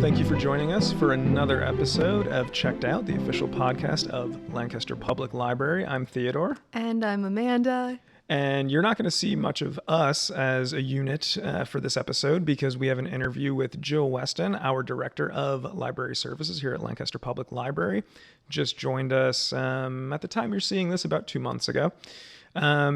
Thank you for joining us for another episode of Checked Out, the official podcast of Lancaster Public Library. I'm Theodore. And I'm Amanda. And you're not going to see much of us as a unit for this episode because we have an interview with Jill Westen, our Director of Library Services here at Lancaster Public Library. Just joined us at the time you're seeing this about 2 months ago.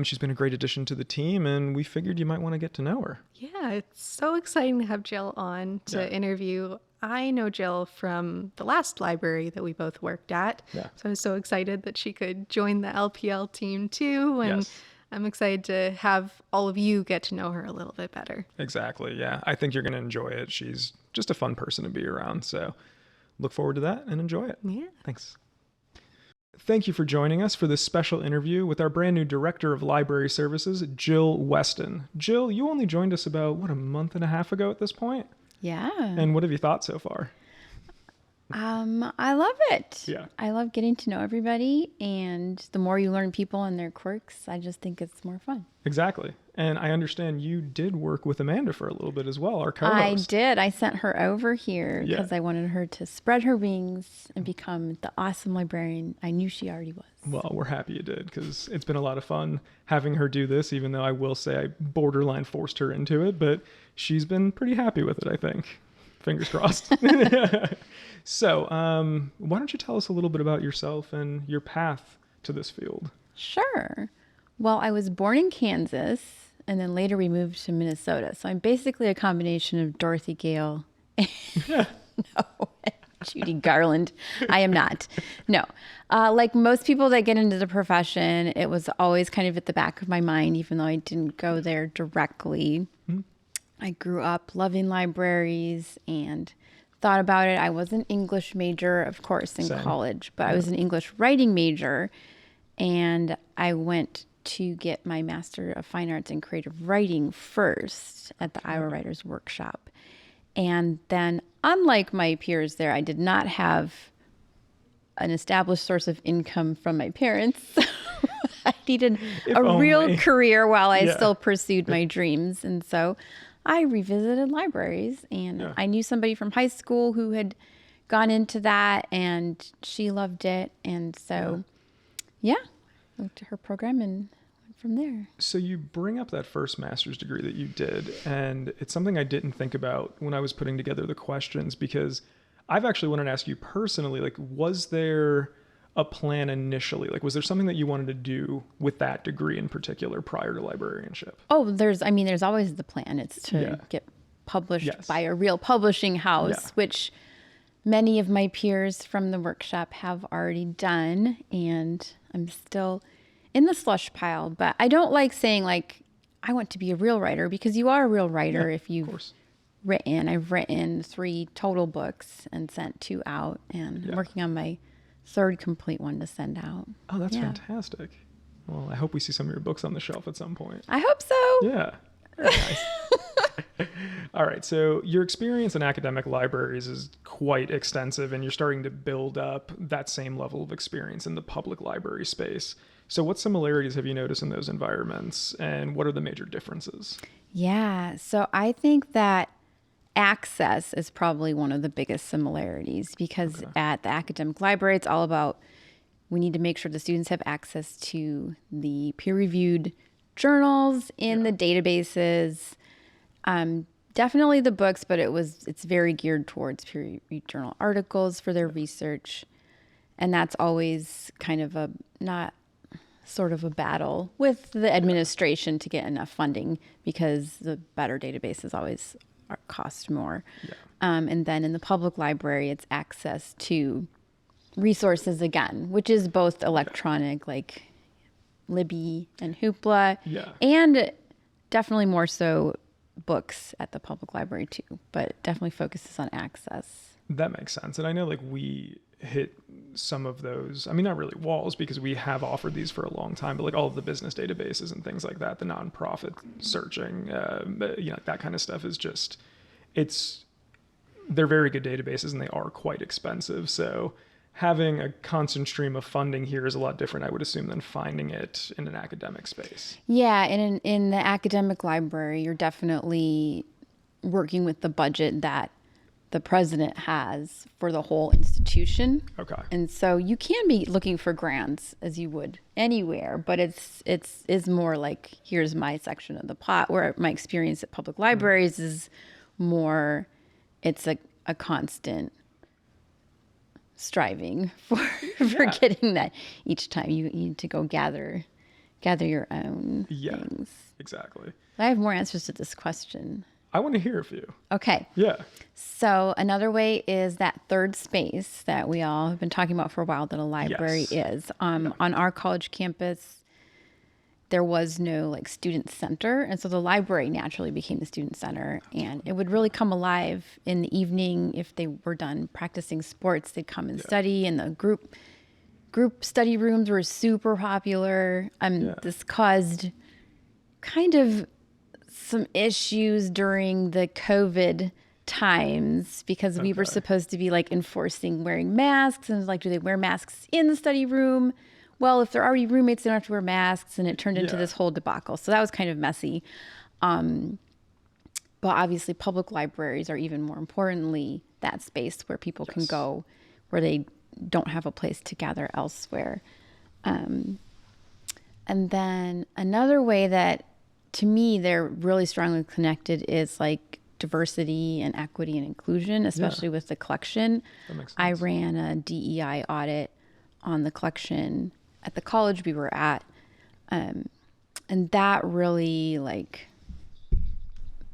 She's been a great addition to the team, and we figured you might want to get to know her. Yeah, it's so exciting to have Jill on to interview. I know Jill from the last library that we both worked at. Yeah. So I was so excited that she could join the LPL team too. And yes. I'm excited to have all of you get to know her a little bit better. Exactly. Yeah. I think you're going to enjoy it. She's just a fun person to be around. So look forward to that and enjoy it. Yeah. Thanks. Thank you for joining us for this special interview with our brand new Director of Library Services, Jill Westen. Jill, you only joined us about, a month and a half ago at this point? Yeah. And what have you thought so far? I love it. Yeah. I love getting to know everybody, and the more you learn people and their quirks, I just think it's more fun. Exactly. And I understand you did work with Amanda for a little bit as well, our co-host. I did. I sent her over here because I wanted her to spread her wings and become the awesome librarian I knew she already was. Well, we're happy you did because it's been a lot of fun having her do this, even though I will say I borderline forced her into it, but she's been pretty happy with it, I think. Fingers crossed. So, why don't you tell us a little bit about yourself and your path to this field? Sure. Well, I was born in Kansas, and then later we moved to Minnesota. So I'm basically a combination of Dorothy Gale and Judy Garland. I am not. No. Like most people that get into the profession, it was always kind of at the back of my mind, even though I didn't go there directly. Mm-hmm. I grew up loving libraries and thought about it. I was an English major, of course, in college, but I was an English writing major, and I went to get my Master of Fine Arts in Creative Writing first at the Iowa Writers Workshop. And then, unlike my peers there, I did not have an established source of income from my parents. I needed real career while I still pursued my dreams. And so I revisited libraries, and I knew somebody from high school who had gone into that, and she loved it. And so, looked at her program and went from there. So you bring up that first master's degree that you did, and it's something I didn't think about when I was putting together the questions, because I've actually wanted to ask you personally, like, was there a plan initially? Like, was there something that you wanted to do with that degree in particular prior to librarianship? Oh, there's always the plan. It's to get published by a real publishing house, which many of my peers from the workshop have already done, and I'm still in the slush pile. But I don't like saying, like, I want to be a real writer, because you are a real writer if you've written. I've written 3 total books and sent 2 out, and I'm working on my 3rd complete one to send out. Oh, that's fantastic. Well, I hope we see some of your books on the shelf at some point. I hope so. Yeah. Nice. All right. So your experience in academic libraries is quite extensive, and you're starting to build up that same level of experience in the public library space. So what similarities have you noticed in those environments, and what are the major differences? Yeah. So I think that access is probably one of the biggest similarities, because at the academic library, it's all about, we need to make sure the students have access to the peer-reviewed journals in the databases, definitely the books, but it's very geared towards peer-reviewed journal articles for their research. And that's always kind of a battle with the administration to get enough funding, because the better databases always cost more. And then in the public library, it's access to resources again, which is both electronic, like Libby and Hoopla, and definitely more so books at the public library too, but definitely focuses on access. That makes sense. And I know, like, we hit some of those, I mean, not really walls, because we have offered these for a long time, but like all of the business databases and things like that, the nonprofit searching, that kind of stuff is just, they're very good databases and they are quite expensive. So having a constant stream of funding here is a lot different, I would assume, than finding it in an academic space. Yeah, and in the academic library, you're definitely working with the budget that the president has for the whole institution. Okay. And so you can be looking for grants as you would anywhere, but it's more like, here's my section of the pot, where my experience at public libraries is more, it's a constant striving for getting that each time. You need to go gather your own things. Exactly. I have more answers to this question. I want to hear a few. Okay. Yeah. So another way is that third space that we all have been talking about for a while that a library is. On our college campus, there was no like student center. And so the library naturally became the student center. And it would really come alive in the evening. If they were done practicing sports, they'd come and study. And the group study rooms were super popular. This caused kind of some issues during the COVID times, because we were supposed to be like enforcing wearing masks, and like, do they wear masks in the study room? Well, if they're already roommates, they don't have to wear masks, and it turned into this whole debacle. So that was kind of messy. But obviously public libraries are even more importantly that space where people can go where they don't have a place to gather elsewhere. And then another way that, to me, they're really strongly connected is like diversity and equity and inclusion, especially with the collection. That makes sense. I ran a DEI audit on the collection at the college we were at. And that really like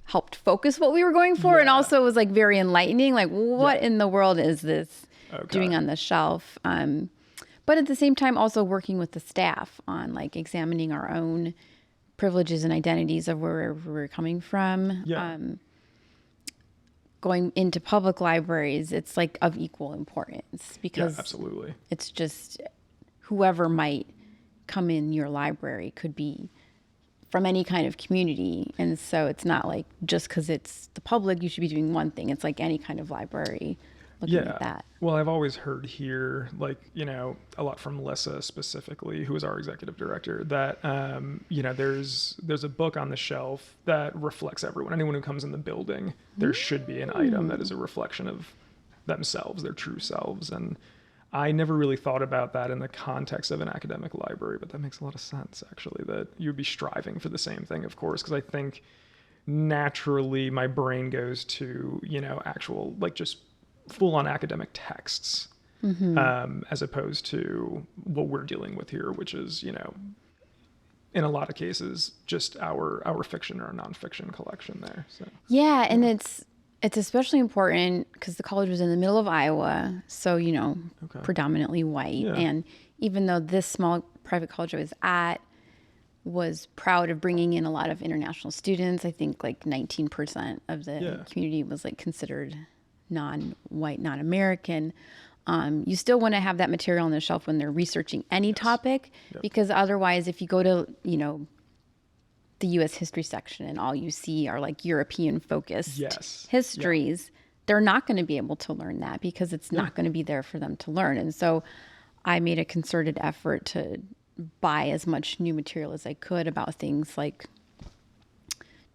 helped focus what we were going for. And also was like very enlightening. Like, what in the world is this doing on the shelf? But at the same time, also working with the staff on like examining our own privileges and identities of where we're coming from. Going into public libraries, it's like of equal importance, because absolutely. It's just whoever might come in your library could be from any kind of community. And so it's not like just because it's the public, you should be doing one thing. It's like any kind of library looking at that. Well, I've always heard here, like, a lot from Lissa specifically, who is our executive director, that, there's a book on the shelf that reflects everyone. Anyone who comes in the building, there should be an item that is a reflection of themselves, their true selves. And I never really thought about that in the context of an academic library, but that makes a lot of sense, actually, that you'd be striving for the same thing, of course, because I think naturally my brain goes to, actual, like, just full-on academic texts, as opposed to what we're dealing with here, which is, in a lot of cases, just our fiction or our nonfiction collection there. So and it's especially important because the college was in the middle of Iowa, so predominantly white. And even though this small private college I was at was proud of bringing in a lot of international students, I think like 19% of the community was like considered non-white, non-American. You still want to have that material on the shelf when they're researching any topic, because otherwise, if you go to, the U.S. history section and all you see are like European focused histories, they're not going to be able to learn that because it's not going to be there for them to learn. And so I made a concerted effort to buy as much new material as I could about things like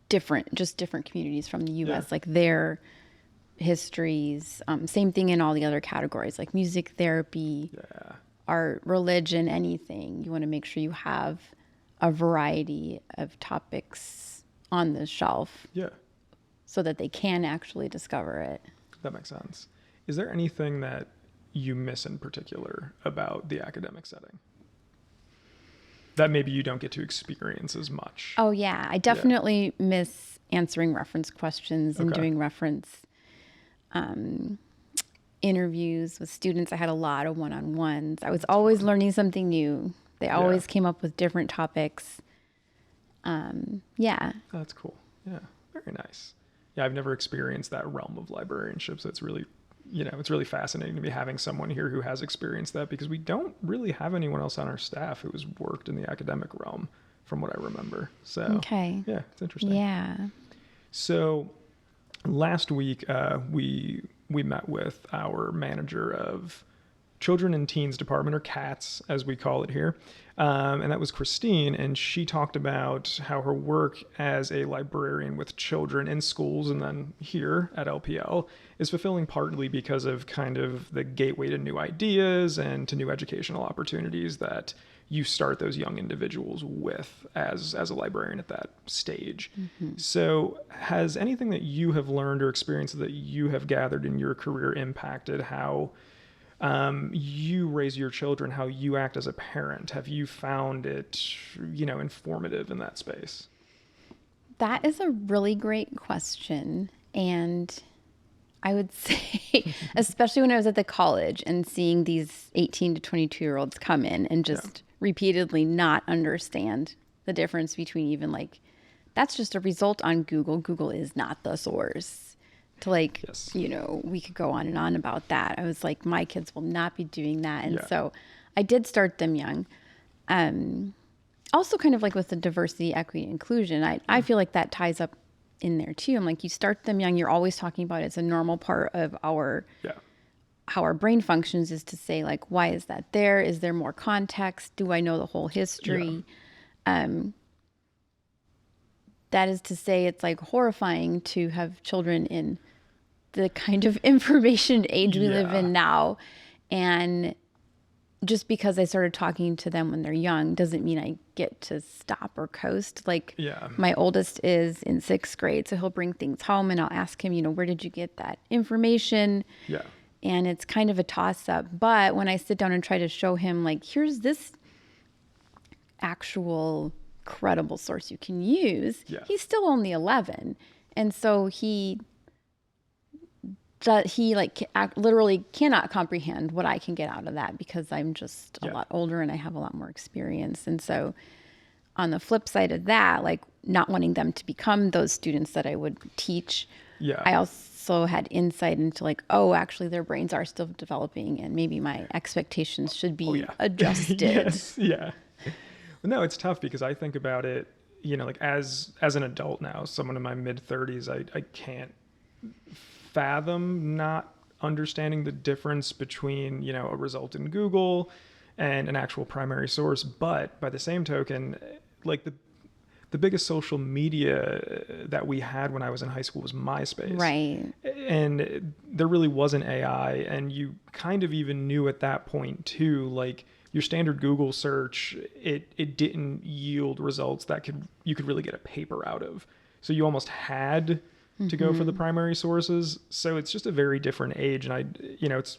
different communities from the U.S., like their histories. Same thing in all the other categories, like music therapy, art, religion, anything. You want to make sure you have a variety of topics on the shelf so that they can actually discover it. That makes sense. Is there anything that you miss in particular about the academic setting that maybe you don't get to experience as much? Oh yeah, I definitely miss answering reference questions and doing reference interviews with students. I had a lot of one-on-ones. I was always learning something new. They always came up with different topics. That's cool. Yeah, very nice. Yeah, I've never experienced that realm of librarianship, so it's really it's really fascinating to be having someone here who has experienced that, because we don't really have anyone else on our staff who has worked in the academic realm from what I remember. So, Okay. yeah, it's interesting. Yeah. So last week, we met with our manager of Children and Teens Department, or CATS as we call it here. And that was Christine. And she talked about how her work as a librarian with children in schools and then here at LPL is fulfilling, partly because of kind of the gateway to new ideas and to new educational opportunities that you start those young individuals with as a librarian at that stage. Mm-hmm. So has anything that you have learned or experiences that you have gathered in your career impacted how you raise your children, how you act as a parent? Have you found it, informative in that space? That is a really great question. And I would say, especially when I was at the college and seeing these 18 to 22-year-olds come in and just repeatedly not understand the difference between even like, that's just a result on Google. Google is not the source. To like, yes. We could go on and on about that. I was like, my kids will not be doing that. And so I did start them young. Also kind of like with the diversity, equity, inclusion, I feel like that ties up in there too. I'm like, you start them young, you're always talking about it. It's a normal part of how our brain functions, is to say like, why is that there? Is there more context? Do I know the whole history? That is to say, it's like horrifying to have children in the kind of information age we live in now. And just because I started talking to them when they're young doesn't mean I get to stop or coast. Like my oldest is in 6th grade, so he'll bring things home and I'll ask him, where did you get that information? Yeah. And it's kind of a toss up. But when I sit down and try to show him, like, here's this actual credible source you can use, he's still only 11. And so he literally cannot comprehend what I can get out of that, because I'm just a lot older and I have a lot more experience. And so on the flip side of that, like not wanting them to become those students that I would teach, I also had insight into like, oh, actually their brains are still developing and maybe my expectations should be adjusted. Yes. Yeah. No, it's tough because I think about it, like as an adult now, someone in my mid-30s, I can't fathom not understanding the difference between, a result in Google and an actual primary source. But by the same token, like the biggest social media that we had when I was in high school was MySpace. Right. And there really wasn't AI. And you kind of even knew at that point too, like, your standard Google search, it didn't yield results that you could really get a paper out of. So you almost had to go for the primary sources. So it's just a very different age. And it's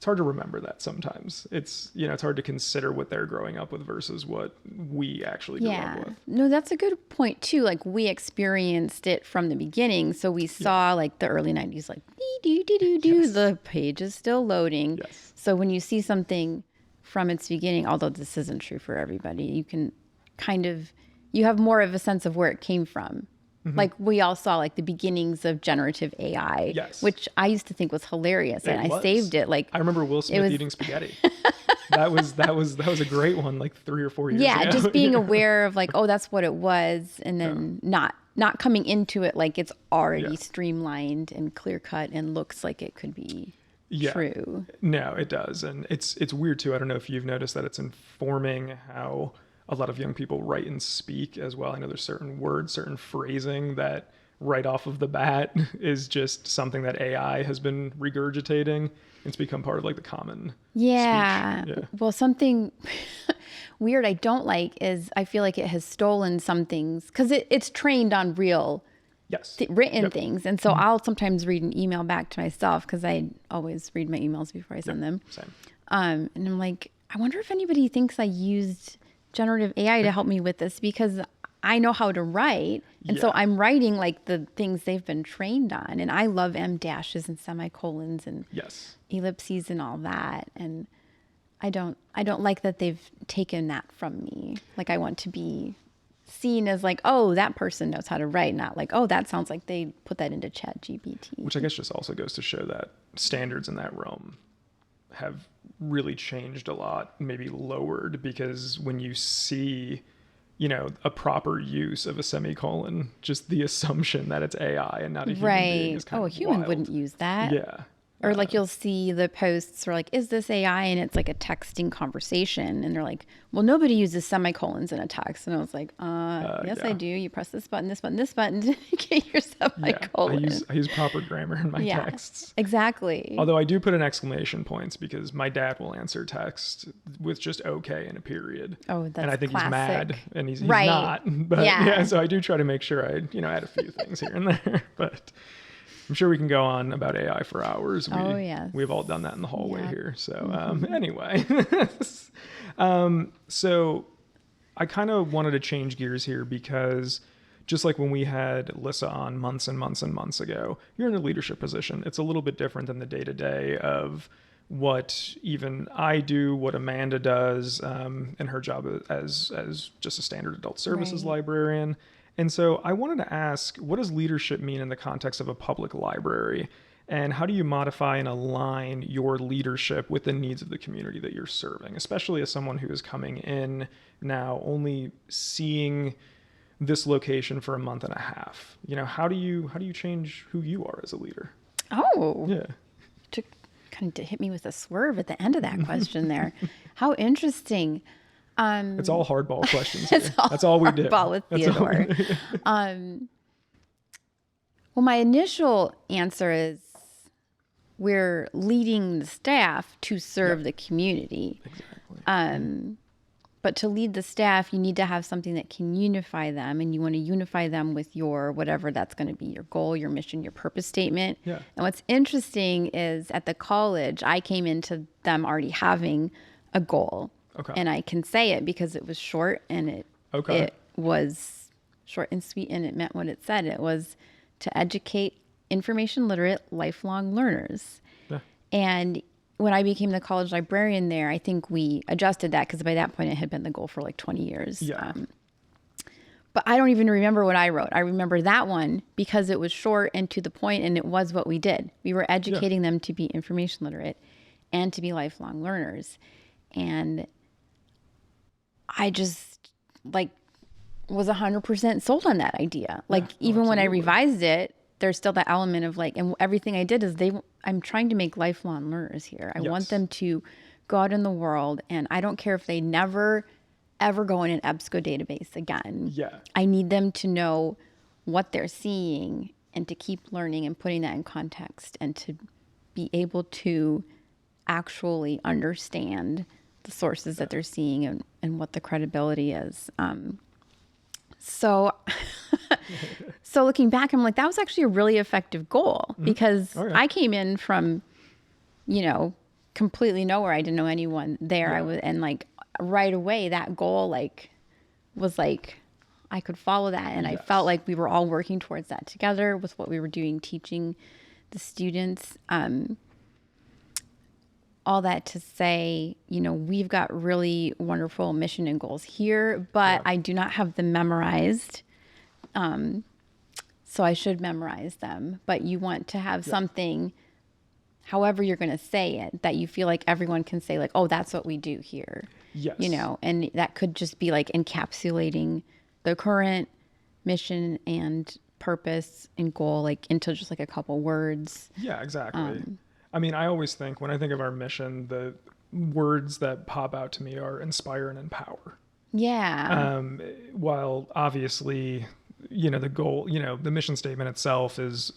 hard to remember that sometimes. It's hard to consider what they're growing up with versus what we actually grew up with. No, that's a good point too. Like we experienced it from the beginning. So we saw like the early 90s, like the page is still loading. Yes. So when you see something from its beginning, although this isn't true for everybody, you can you have more of a sense of where it came from. Mm-hmm. Like we all saw like the beginnings of generative AI, which I used to think was hilarious, and I saved it. Like I remember Will Smith eating spaghetti. that was a great one, like 3 or 4 years ago. Yeah, just being aware of like, oh, that's what it was, and then not coming into it like it's already streamlined and clear cut and looks like it could be true. No, it does. And it's weird too. I don't know if you've noticed that it's informing how a lot of young people write and speak as well. I know there's certain words, certain phrasing that right off of the bat is just something that AI has been regurgitating. It's become part of like the common speech. Yeah. Well, something weird I don't like is I feel like it has stolen some things because it's trained on real written things. And so I'll sometimes read an email back to myself because I always read my emails before I send them. Same. And I'm like, I wonder if anybody thinks I used generative AI to help me with this, because I know how to write. And so I'm writing like the things they've been trained on. And I love em dashes and semicolons and ellipses and all that. And I don't like that they've taken that from me. Like I want to be seen as like, oh, that person knows how to write, not like, oh, that sounds like they put that into Chat GPT. Which I guess just also goes to show that standards in that realm have really changed a lot, maybe lowered, because when you see, a proper use of a semicolon, just the assumption that it's AI and not a human being is kind a of human wild. wouldn't use that. Yeah. Or like you'll see the posts or like, is this AI? And it's like a texting conversation. And they're like, well, nobody uses semicolons in a text. And I was like, yes, yeah. I do. You press this button to get your semicolon. Yeah, I use proper grammar in my texts. Exactly. Although I do put in exclamation points because my dad will answer text with just okay and a period. Oh, that's and I think classic. he's mad and he's Right. not. But Yeah. so I do try to make sure I, add a few things here and there. But I'm sure we can go on about AI for hours. Yes. We've all done that in the hallway here. So anyway, so I kind of wanted to change gears here because just like when we had Lissa on months and months and months ago, you're in a leadership position. It's a little bit different than the day-to-day of what even I do, what Amanda does in her job as just a standard adult services librarian. And so I wanted to ask, what does leadership mean in the context of a public library? And how do you modify and align your leadership with the needs of the community that you're serving, especially as someone who is coming in now only seeing this location for a month and a half? How do you change who you are as a leader? Oh. Yeah. To kind of hit me with a swerve at the end of that question there. How interesting. It's all hardball questions here. That's all we did. Hardball with Theodore. Well, my initial answer is we're leading the staff to serve the community. Exactly. But to lead the staff, you need to have something that can unify them, and you want to unify them with your whatever that's going to be your goal, your mission, your purpose statement. Yeah. And what's interesting is at the college, I came into them already having a goal. Okay. And I can say it because it was short and it was short and sweet, and it meant what it said. It was to educate information literate lifelong learners. Yeah. And when I became the college librarian there, I think we adjusted that because by that point it had been the goal for like 20 years. Yeah. But I don't even remember what I wrote. I remember that one because it was short and to the point, and it was what we did. We were educating them to be information literate and to be lifelong learners. And I just was 100% sold on that idea. Even when I revised it, there's still that element of and everything I did is I'm trying to make lifelong learners here. I want them to go out in the world, and I don't care if they never, ever go in an EBSCO database again. Yeah. I need them to know what they're seeing and to keep learning and putting that in context and to be able to actually understand the sources that they're seeing and what the credibility is. So looking back, I'm like, that was actually a really effective goal because I came in from, completely nowhere. I didn't know anyone there. I was, and right away that goal was I could follow that. And I felt like we were all working towards that together with what we were doing, teaching the students. All that to say, we've got really wonderful mission and goals here, but I do not have them memorized. So I should memorize them. But you want to have something, however you're going to say it, that you feel like everyone can say oh, that's what we do here. Yes. And that could just be encapsulating the current mission and purpose and goal into just a couple words. Yeah, exactly. I mean, I always think when I think of our mission, the words that pop out to me are inspire and empower. Yeah. While obviously, the goal, the mission statement itself is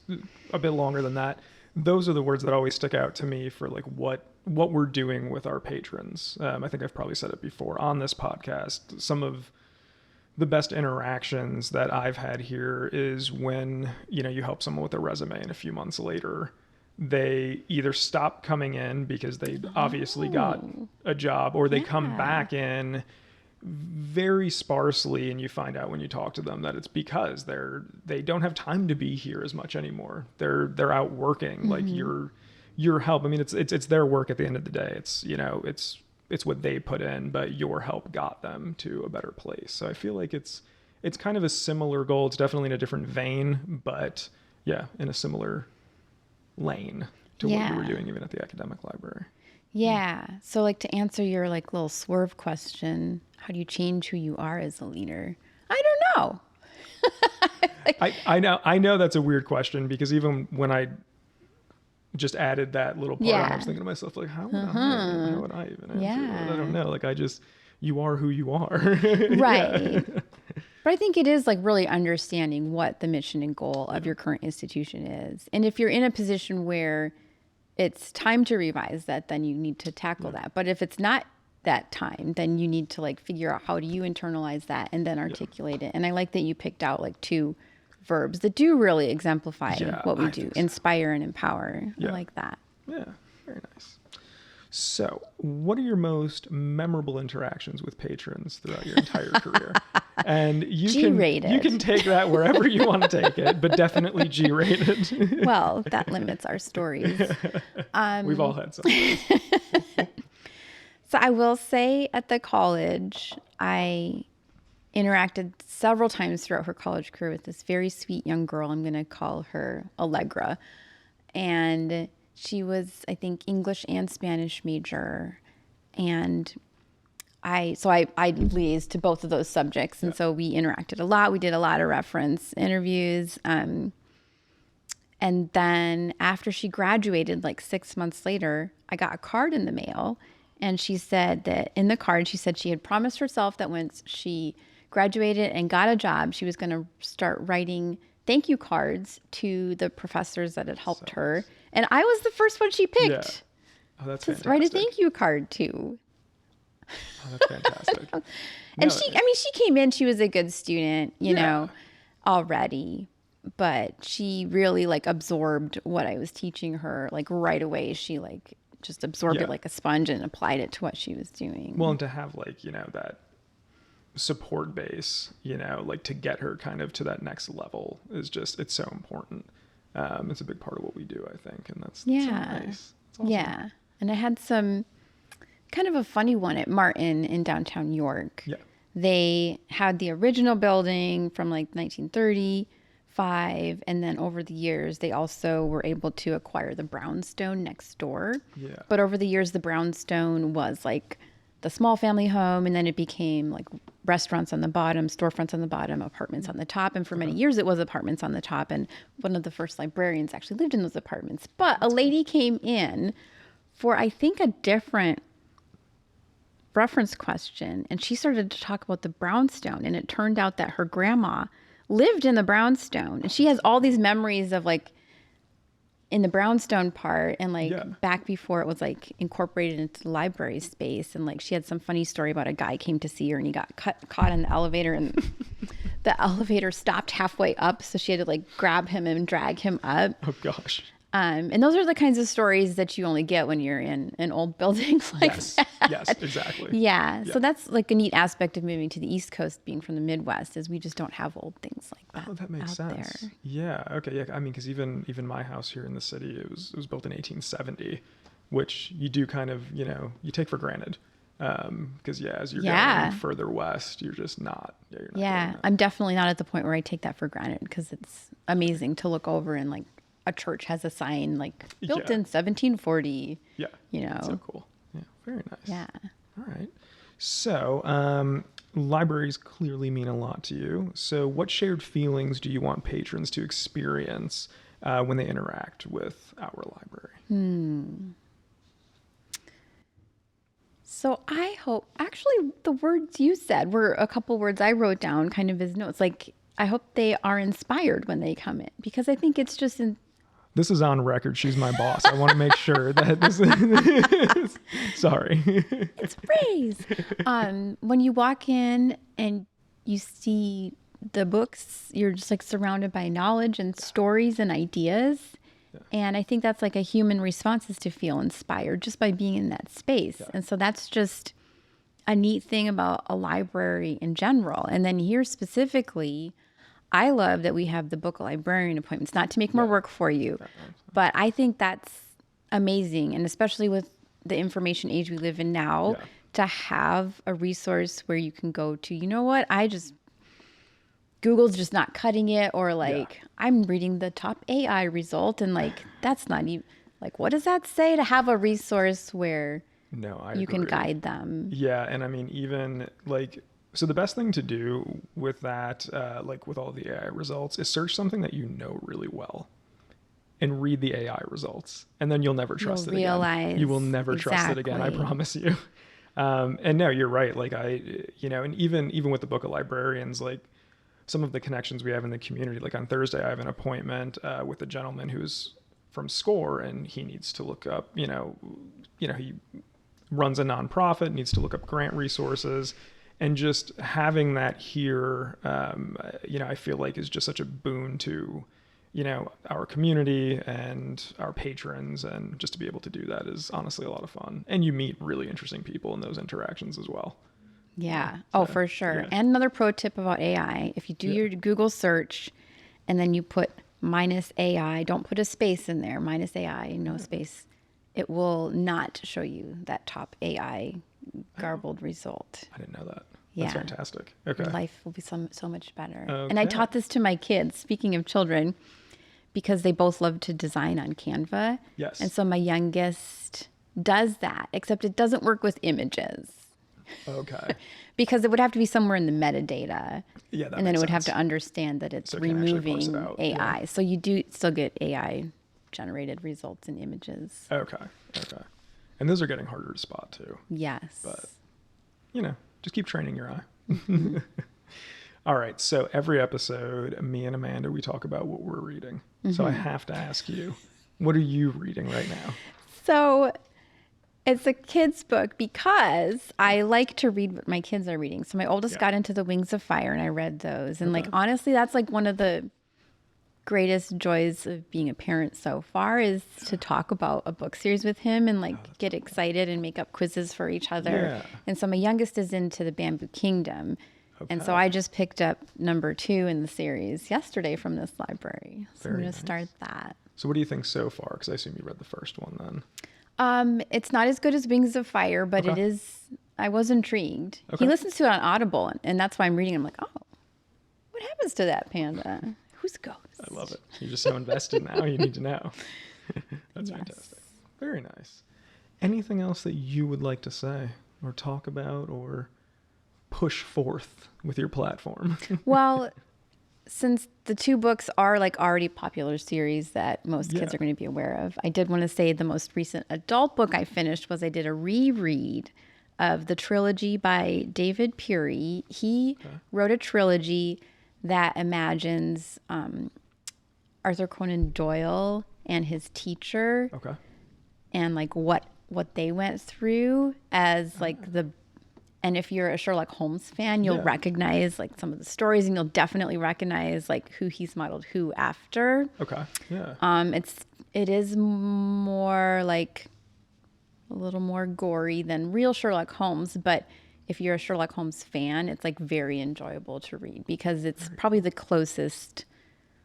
a bit longer than that. Those are the words that always stick out to me for what we're doing with our patrons. I think I've probably said it before on this podcast. Some of the best interactions that I've had here is when, you help someone with a resume and a few months later, they either stop coming in because they obviously got a job, or they come back in very sparsely, and you find out when you talk to them that it's because they don't have time to be here as much anymore. They're out working. Your help. I mean, it's their work at the end of the day. It's it's what they put in, but your help got them to a better place. So I feel like it's it's kind of a similar goal. It's definitely in a different vein, but yeah, in a similar lane to what you were doing even at the academic library. Yeah. So like to answer your like little swerve question, how do you change who you are as a leader? I don't know. I know that's a weird question, because even when I just added that little part on, I was thinking to myself, like, how would I even answer that? I don't know. Like, you are who you are. Right. But I think it is like really understanding what the mission and goal of your current institution is. And if you're in a position where it's time to revise that, then you need to tackle that. But if it's not that time, then you need to like figure out how do you internalize that and then articulate it. And I like that you picked out like 2 verbs that do really exemplify what we do. Inspire and empower. I like that. Yeah, very nice. So, what are your most memorable interactions with patrons throughout your entire career? And you can take that wherever you want to take it, but definitely G-rated. Well, that limits our stories. We've all had some. So I will say at the college, I interacted several times throughout her college career with this very sweet young girl. I'm going to call her Allegra. And she was, I think, English and Spanish major. And I liaised to both of those subjects. And so we interacted a lot. We did a lot of reference interviews. And then after she graduated, like 6 months later, I got a card in the mail. And she said that in the card, she said she had promised herself that once she graduated and got a job, she was going to start writing thank you cards to the professors that had helped her. And I was the first one she picked. Yeah. Oh, that's to fantastic. write a thank you card to. Oh, that's fantastic. And she came in, she was a good student, you know, already. But she really like absorbed what I was teaching her like right away. She like just absorbed it like a sponge and applied it to what she was doing. Well, and to have like, you know, that support base, you know, like to get her kind of to that next level is just, it's so important. It's a big part of what we do, I think. And that's so nice. That's awesome. Yeah. And I had some kind of a funny one at Martin in downtown York. Yeah. They had the original building from like 1935. And then over the years, they also were able to acquire the brownstone next door. Yeah. But over the years, the brownstone was like the small family home. And then it became like restaurants on the bottom, storefronts on the bottom, apartments on the top. And for many years, it was apartments on the top. And one of the first librarians actually lived in those apartments. But a lady came in for, I think, a different reference question. And she started to talk about the brownstone. And it turned out that her grandma lived in the brownstone. And she has all these memories of like in the brownstone part and like back before it was like incorporated into the library space. And like she had some funny story about a guy came to see her and he got caught in the elevator and the elevator stopped halfway up. So she had to like grab him and drag him up. Oh gosh. And those are the kinds of stories that you only get when you're in an old building like that. Yes, exactly. Yeah. So that's like a neat aspect of moving to the East Coast, being from the Midwest, is we just don't have old things like that. Oh, that makes out sense. there. Yeah. Okay. Yeah. I mean, because even my house here in the city, it was built in 1870, which you do kind of, you know, you take for granted. Because as you're going further west, you're just not. Yeah. You're not doing that. I'm definitely not at the point where I take that for granted, because it's amazing to look over and like a church has a sign like built in 1740. Yeah. You know. That's so cool. Yeah. Very nice. Yeah. All right. So, libraries clearly mean a lot to you. So, what shared feelings do you want patrons to experience when they interact with our library? So I hope, actually, the words you said were a couple words I wrote down kind of as notes. Like, I hope they are inspired when they come in, because I think it's just This is on record. She's my boss. I want to make sure that this is... Sorry. It's praise. When you walk in and you see the books, you're just like surrounded by knowledge and stories and ideas. Yeah. And I think that's like a human response, is to feel inspired just by being in that space. Yeah. And so that's just a neat thing about a library in general. And then here specifically, I love that we have the book librarian appointments, not to make more work for you, but I think that's amazing. And especially with the information age we live in now, to have a resource where you can go to, you know what, I just Google's just not cutting it, or like I'm reading the top AI result and like that's not even like, what does that say? To have a resource where you can guide them. Yeah, and I mean, even like, so the best thing to do with that, like with all the AI results, is search something that you know really well and read the AI results, and then you'll never trust it again. You will never trust it again, I promise you. And no, you're right. Like and even with the Book of Librarians, like some of the connections we have in the community, like on Thursday, I have an appointment with a gentleman who's from SCORE, and he needs to look up, he runs a nonprofit, needs to look up grant resources, and just having that here, I feel like is just such a boon to, our community and our patrons, and just to be able to do that is honestly a lot of fun. And you meet really interesting people in those interactions as well. Yeah. Oh, for sure. Yeah. And another pro tip about AI, if you do your Google search and then you put -AI, don't put a space in there, -AI, no space, it will not show you that top AI garbled result. I didn't know that. That's fantastic. Okay. Your life will be so much better. Okay. And I taught this to my kids, speaking of children, because they both love to design on Canva. Yes. And so my youngest does that, except it doesn't work with images. Okay. Because it would have to be somewhere in the metadata. Yeah, that and then it would sense. have to understand that it's removing AI. Yeah. So you do still get AI generated results in images. Okay. And those are getting harder to spot too. Yes. But, just keep training your eye. All right. So every episode, me and Amanda, we talk about what we're reading. So I have to ask you, what are you reading right now? So it's a kid's book because I like to read what my kids are reading. So my oldest got into The Wings of Fire, and I read those. And honestly, that's like one of the greatest joys of being a parent so far is to talk about a book series with him and get excited and make up quizzes for each other. Yeah. And so my youngest is into The Bamboo Kingdom. Okay. And so I just picked up number 2 in the series yesterday from this library. So I'm going to start that. So what do you think so far? Because I assume you read the first one then. It's not as good as Wings of Fire, but it is, I was intrigued. Okay. He listens to it on Audible, and that's why I'm reading. I'm like, oh, what happens to that panda? Who's ghost? I love it. You're just so invested now. You need to know. That's fantastic. Very nice. Anything else that you would like to say or talk about or push forth with your platform? Well, since the 2 books are already popular series that most kids are going to be aware of, I did want to say the most recent adult book I finished was I did a reread of the trilogy by David Puri. He wrote a trilogy that imagines Arthur Conan Doyle and his teacher and what they went through as and if you're a Sherlock Holmes fan, you'll recognize some of the stories, and you'll definitely recognize who he's modeled who after. Okay. Yeah. It is more a little more gory than real Sherlock Holmes, but if you're a Sherlock Holmes fan, it's very enjoyable to read because it's probably the closest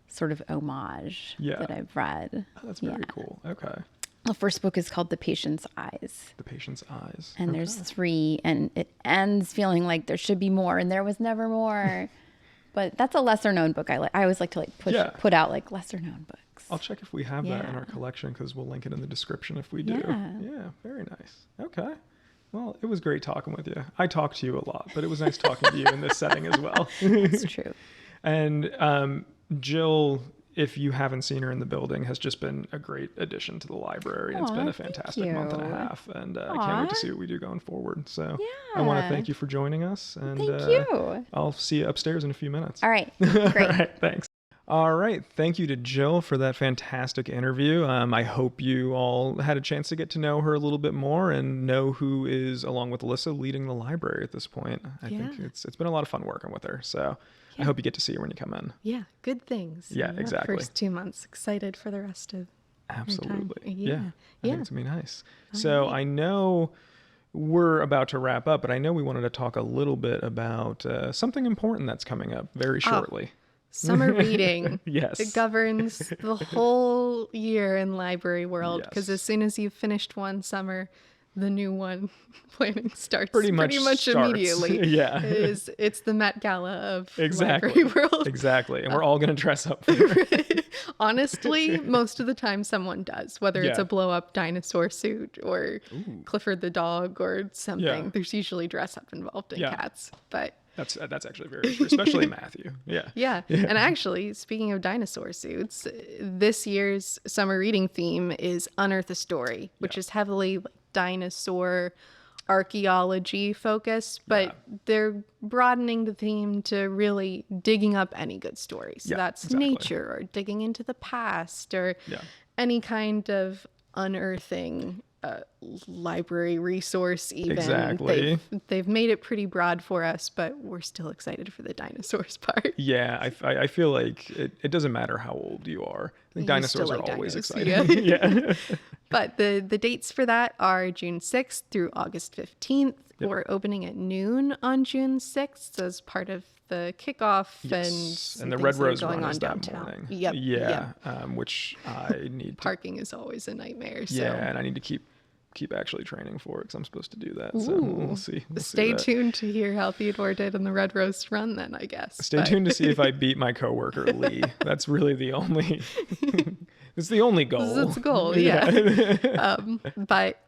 sort of homage that I've read. Oh, that's very cool. Okay. The first book is called The Patient's Eyes. The Patient's Eyes. And there's 3, and it ends feeling like there should be more, and there was never more. But that's a lesser known book. I always like to put out lesser known books. I'll check if we have that in our collection because we'll link it in the description if we do. Yeah, very nice. Okay. Well, it was great talking with you. I talk to you a lot, but it was nice talking to you in this setting as well. That's true. And Jill, if you haven't seen her in the building, has just been a great addition to the library. It's been a fantastic month and a half, and I can't wait to see what we do going forward. So I want to thank you for joining us. And thank you. I'll see you upstairs in a few minutes. All right. Great. All right. Thanks. All right. Thank you to Jill for that fantastic interview. I hope you all had a chance to get to know her a little bit more and know who is, along with Alyssa, leading the library at this point. I think it's been a lot of fun working with her. So I hope you get to see her when you come in. Yeah. Good things. Yeah, exactly. First 2 months. Excited for the rest of Absolutely. Yeah. I think it's going to be nice. So I know we're about to wrap up, but I know we wanted to talk a little bit about something important that's coming up very shortly. Summer reading. Yes. It governs the whole year in library world because as soon as you've finished one summer, the new one planning starts Pretty much starts. immediately. Yeah. It's the Met Gala of Exactly. Library World. Exactly. And we're all going to dress up for it. Honestly, most of the time someone does, whether it's Yeah. a blow up dinosaur suit or Clifford the dog or something. Yeah. There's usually dress up involved in Yeah. cats. But That's actually very true, especially Matthew. Yeah. yeah. And actually, speaking of dinosaur suits, this year's summer reading theme is Unearth a Story, which is heavily like, dinosaur archaeology focused, but they're broadening the theme to really digging up any good story. So Yeah, that's exactly. nature or digging into the past or Yeah. any kind of unearthing library resource even. Exactly. They've made it pretty broad for us, but we're still excited for the dinosaurs part. Yeah, I feel like it doesn't matter how old you are. I think You dinosaurs still are like always dinos, exciting. Yeah. But the dates for that are June 6th through August 15th. We're opening at noon on June 6th as part of the kickoff Yes. and the things Red that are Rose going Run on is downtown. that morning. Yep. Yeah. Yep. Which I need to, Parking is always a nightmare. So yeah, and I need to keep actually training for it because I'm supposed to do that. So we'll see. stay tuned to hear how Theodore did in the Red Rose Run then, I guess. Stay tuned to see if I beat my coworker Lee. That's really the only. It's the only goal. That's the goal, yeah. But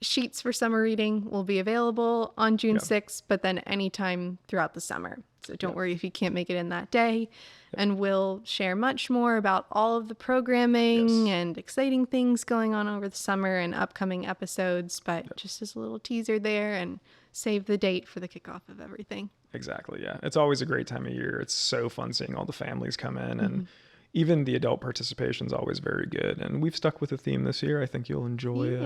sheets for summer reading will be available on June 6th, but then anytime throughout the summer. So don't worry if you can't make it in that day. And we'll share much more about all of the programming and exciting things going on over the summer and upcoming episodes. But just as a little teaser there, and save the date for the kickoff of everything. Exactly. Yeah. It's always a great time of year. It's so fun seeing all the families come in, and even the adult participation is always very good. And we've stuck with the theme this year. I think you'll enjoy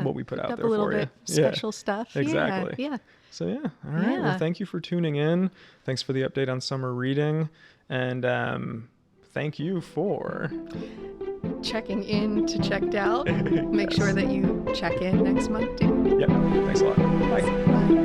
what we put out there a little for bit you. special stuff. Exactly. Yeah. So yeah. All right. Yeah. Well, thank you for tuning in. Thanks for the update on summer reading. And thank you for Checking in to checked out. Make sure that you check in next month too. Yeah. Thanks a lot. Bye. Bye.